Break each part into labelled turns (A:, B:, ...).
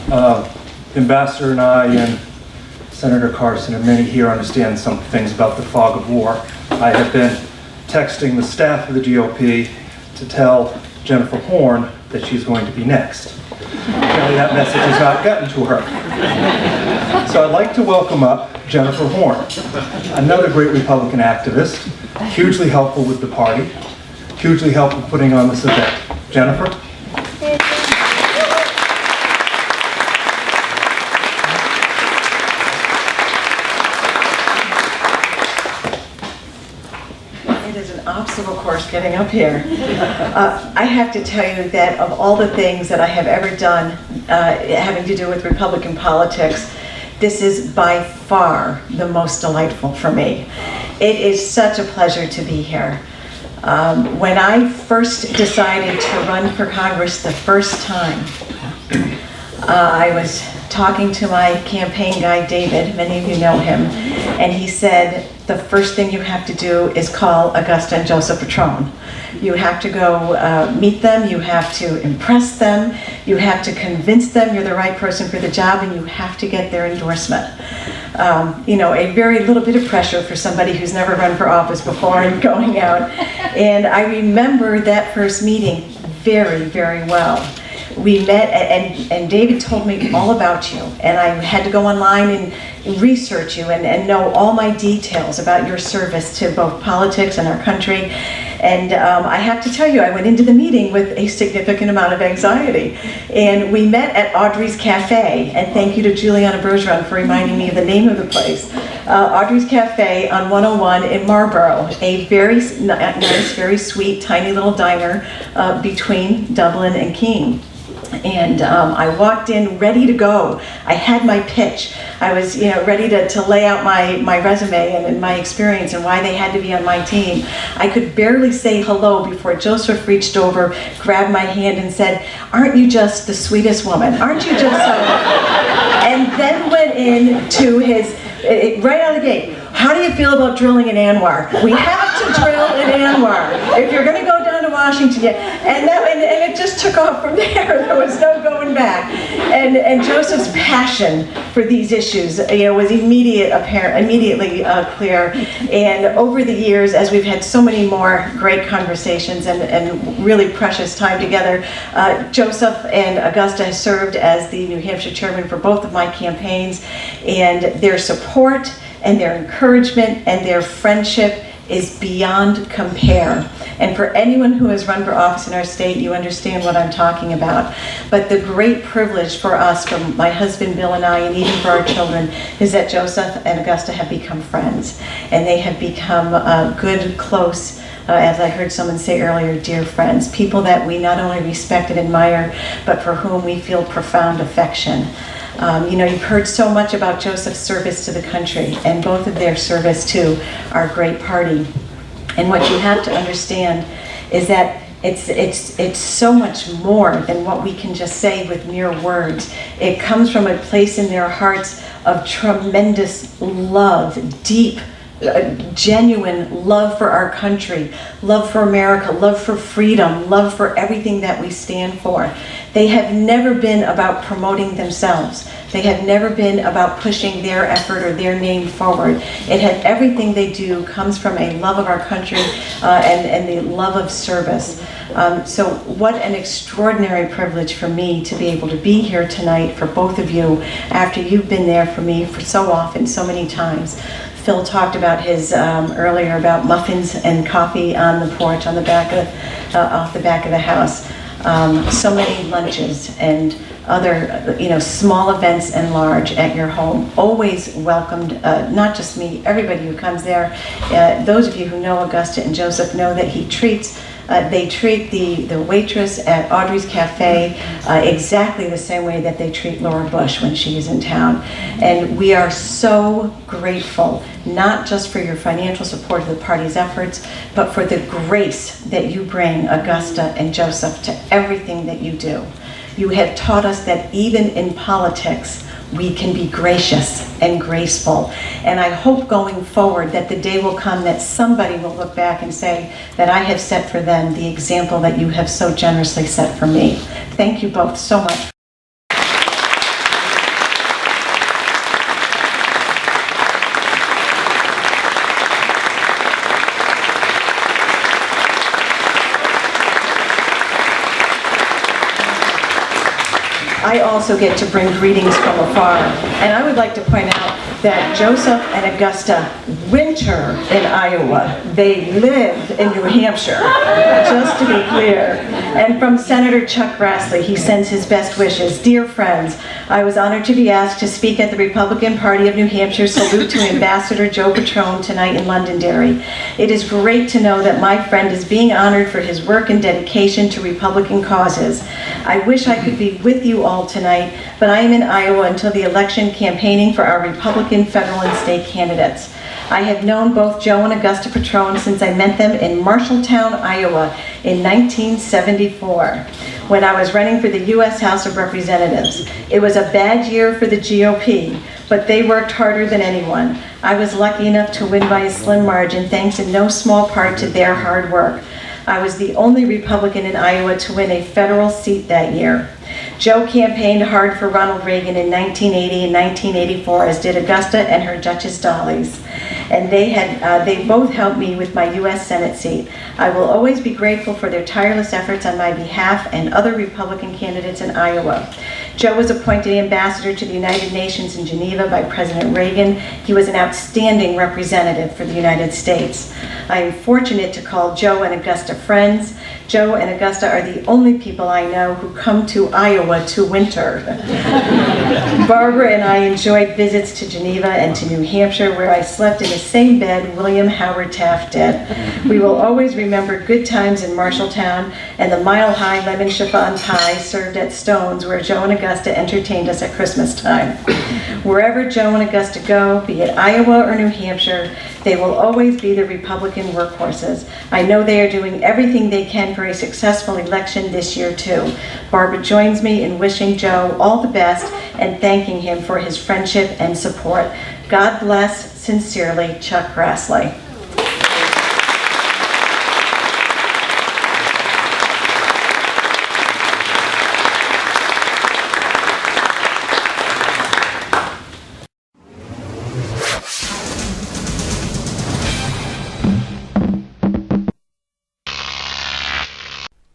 A: Ambassador and I and Senator Carson and many here understand some things about the fog of war. I have been texting the staff of the GOP to tell Jennifer Horne that she's going to be next. Apparently that message has not gotten to her. So I'd like to welcome up Jennifer Horne, another great Republican activist, hugely helpful with the party, hugely helpful putting on this event. Jennifer?
B: It is an obstacle course getting up here. I have to tell you that of all the things that I have ever done having to do with Republican politics, this is by far the most delightful for me. It is such a pleasure to be here. When I first decided to run for Congress the first time, I was talking to my campaign guy, David, many of you know him, and he said, the first thing you have to do is call Augusta and Joseph Petrone. You have to go meet them, you have to impress them, you have to convince them you're the right person for the job, and you have to get their endorsement. You know, a very little bit of pressure for somebody who's never run for office before and going out. And I remember that first meeting very, very well. We met, and David told me all about you, and I had to go online and research you and know all my details about your service to both politics and our country. And I have to tell you, I went into the meeting with a significant amount of anxiety. And we met at Audrey's Cafe, and thank you to Juliana Bergeron for reminding me of the name of the place. Audrey's Cafe on 101 in Marlborough, a very nice, very sweet, tiny little diner between Dublin and Keene. And I walked in ready to go. I had my pitch. I was, ready to lay out my resume and my experience and why they had to be on my team. I could barely say hello before Joseph reached over, grabbed my hand and said, "Aren't you just the sweetest woman? Aren't you just so?" And then went into his, right out of the gate, "How do you feel about drilling in Anwar? We have to drill in Anwar. If you're going to go down to Washington, and it just took off from there. There was no going back. And Joseph's passion for these issues, was immediately clear. And over the years, as we've had so many more great conversations and really precious time together, Joseph and Augusta has served as the New Hampshire chairman for both of my campaigns, and their support and their encouragement and their friendship is beyond compare. And for anyone who has run for office in our state, you understand what I'm talking about. But the great privilege for us, for my husband Bill and I, and even for our children, is that Joseph and Augusta have become friends. And they have become good, close, as I heard someone say earlier, dear friends. People that we not only respect and admire, but for whom we feel profound affection. You've heard so much about Joseph's service to the country and both of their service to our great party. And what you have to understand is that it's so much more than what we can just say with mere words. It comes from a place in their hearts of tremendous love, deep, genuine love for our country, love for America, love for freedom, love for everything that we stand for. They have never been about promoting themselves. They have never been about pushing their effort or their name forward. Everything they do comes from a love of our country and the love of service. So what an extraordinary privilege for me to be able to be here tonight for both of you after you've been there for me for so often, so many times. Phil talked about his earlier about muffins and coffee on the porch on the back of off the back of the house. So many lunches and other small events and large at your home. Always welcomed, not just me, everybody who comes there. Those of you who know Augusta and Joseph know that they treat the waitress at Audrey's Cafe exactly the same way that they treat Laura Bush when she is in town. And we are so grateful, not just for your financial support of the party's efforts, but for the grace that you bring, Augusta and Joseph, to everything that you do. You have taught us that even in politics, we can be gracious and graceful. And I hope going forward that the day will come that somebody will look back and say that I have set for them the example that you have so generously set for me. Thank you both so much. I also get to bring greetings from afar. And I would like to point out that Joseph and Augusta winter in Iowa. They live in New Hampshire, just to be clear. And from Senator Chuck Grassley, he sends his best wishes. Dear friends, I was honored to be asked to speak at the Republican Party of New Hampshire's Salute to Ambassador Joe Petrone tonight in Londonderry. It is great to know that my friend is being honored for his work and dedication to Republican causes. I wish I could be with you all tonight, but I am in Iowa until the election campaigning for our Republican federal and state candidates. I have known both Joe and Augusta Petrone since I met them in Marshalltown, Iowa in 1974 when I was running for the U.S. House of Representatives. It was a bad year for the GOP, but they worked harder than anyone. I was lucky enough to win by a slim margin thanks in no small part to their hard work. I was the only Republican in Iowa to win a federal seat that year. Joe campaigned hard for Ronald Reagan in 1980 and 1984, as did Augusta and her Duchess Dollies. And they both helped me with my U.S. Senate seat. I will always be grateful for their tireless efforts on my behalf and other Republican candidates in Iowa. Joe was appointed ambassador to the United Nations in Geneva by President Reagan. He was an outstanding representative for the United States. I am fortunate to call Joe and Augusta friends. Joe and Augusta are the only people I know who come to Iowa to winter. Barbara and I enjoyed visits to Geneva and to New Hampshire, where I slept in the same bed William Howard Taft did. We will always remember good times in Marshalltown and the mile-high lemon chiffon pie served at Stone's, where Joe and Augusta entertained us at Christmas time. Wherever Joe and Augusta go, be it Iowa or New Hampshire, they will always be the Republican workhorses. I know they are doing everything they can for a successful election this year too. Barbara joins me in wishing Joe all the best and thanking him for his friendship and support. God bless. Sincerely, Chuck Grassley.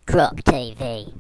C: Croc TV.